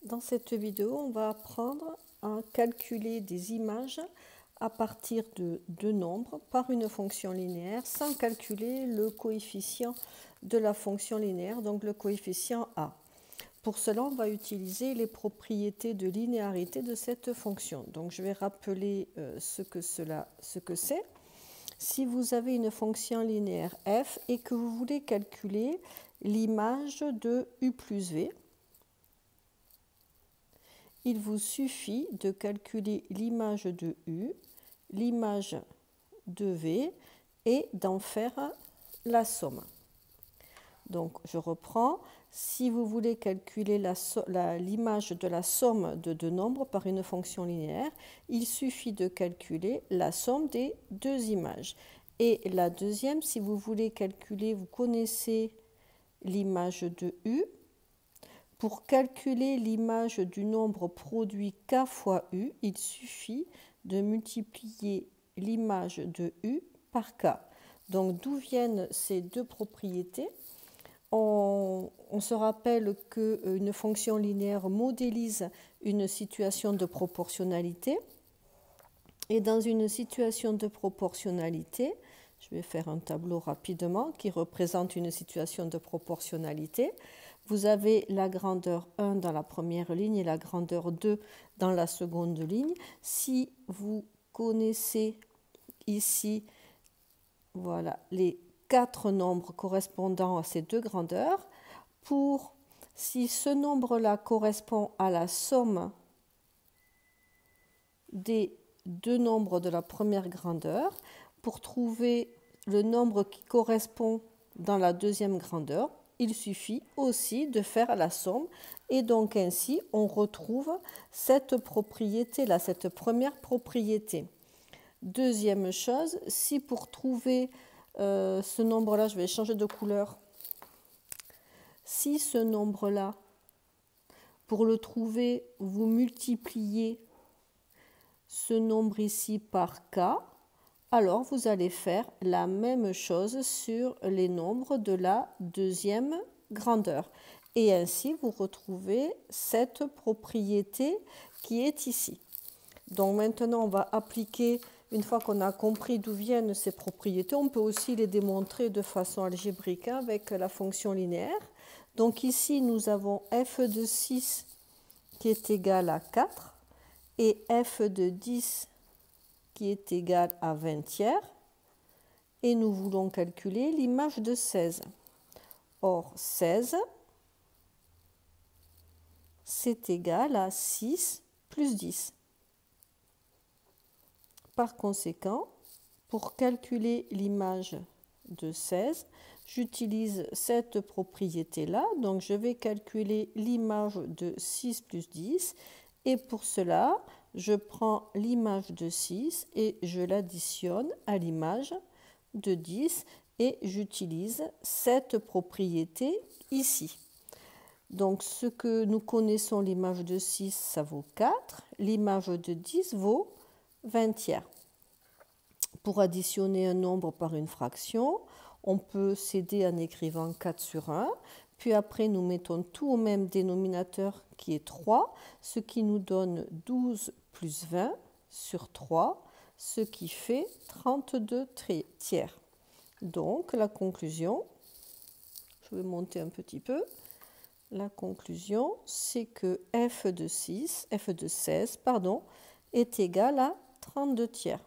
Dans cette vidéo, on va apprendre à calculer des images à partir de deux nombres par une fonction linéaire sans calculer le coefficient de la fonction linéaire, donc le coefficient a. Pour cela, on va utiliser les propriétés de linéarité de cette fonction. Donc, je vais rappeler ce que c'est. Si vous avez une fonction linéaire f et que vous voulez calculer l'image de u plus v, il vous suffit de calculer l'image de u, l'image de v et d'en faire la somme. Donc, je reprends. Si vous voulez calculer l'image de la somme de deux nombres par une fonction linéaire, il suffit de calculer la somme des deux images. Et la deuxième, si vous voulez calculer, vous connaissez l'image de u. Pour calculer l'image du nombre produit k fois u, il suffit de multiplier l'image de u par k. Donc, d'où viennent ces deux propriétés ? On se rappelle qu'une fonction linéaire modélise une situation de proportionnalité. Et dans une situation de proportionnalité, je vais faire un tableau rapidement qui représente une situation de proportionnalité. Vous avez la grandeur 1 dans la première ligne et la grandeur 2 dans la seconde ligne. Si vous connaissez ici, voilà, les 4 nombres correspondant à ces deux grandeurs, si ce nombre-là correspond à la somme des deux nombres de la première grandeur, pour trouver le nombre qui correspond dans la deuxième grandeur, il suffit aussi de faire la somme et donc ainsi on retrouve cette propriété-là, cette première propriété. Deuxième chose, si pour trouver ce nombre-là, je vais changer de couleur, si ce nombre-là, pour le trouver, vous multipliez ce nombre ici par k, alors vous allez faire la même chose sur les nombres de la deuxième grandeur. Et ainsi, vous retrouvez cette propriété qui est ici. Donc maintenant, on va appliquer, une fois qu'on a compris d'où viennent ces propriétés, on peut aussi les démontrer de façon algébrique avec la fonction linéaire. Donc ici, nous avons f de 6 qui est égal à 4 et f de 10 qui est égal à 20 tiers, et nous voulons calculer l'image de 16. Or, 16, c'est égal à 6 plus 10. Par conséquent, pour calculer l'image de 16, j'utilise cette propriété-là. Donc, je vais calculer l'image de 6 plus 10. Et pour cela, je prends l'image de 6 et je l'additionne à l'image de 10 et j'utilise cette propriété ici. Donc, ce que nous connaissons, l'image de 6, ça vaut 4. L'image de 10 vaut 20 tiers. Pour additionner un nombre par une fraction, on peut s'aider en écrivant 4 sur 1. Puis après, nous mettons tout au même dénominateur qui est 3, ce qui nous donne 12 plus 20 sur 3, ce qui fait 32 tiers. Donc, la conclusion, je vais monter un petit peu. La conclusion, c'est que f de 16 est égal à 32 tiers.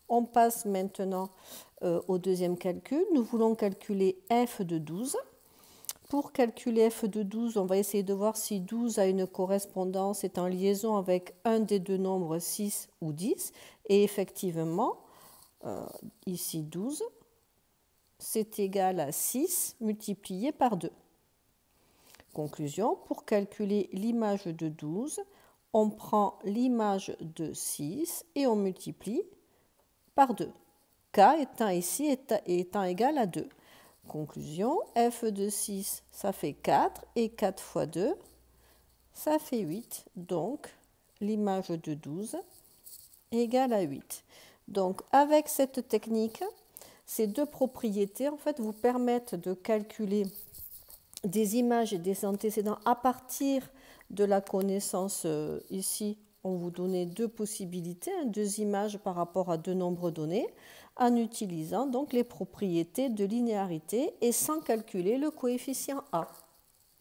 On passe maintenant au deuxième calcul. Nous voulons calculer f de 12. Pour calculer f de 12, on va essayer de voir si 12 a une correspondance, est en liaison avec un des deux nombres 6 ou 10. Et effectivement, ici 12, c'est égal à 6 multiplié par 2. Conclusion, pour calculer l'image de 12, on prend l'image de 6 et on multiplie par 2. K étant ici étant égal à 2. Conclusion, f de 6, ça fait 4 et 4 fois 2, ça fait 8. Donc, l'image de 12 est égale à 8. Donc, avec cette technique, ces deux propriétés en fait, vous permettent de calculer des images des antécédents à partir de la connaissance. Ici, on vous donnait deux possibilités, deux images par rapport à deux nombres donnés, en utilisant donc les propriétés de linéarité et sans calculer le coefficient A.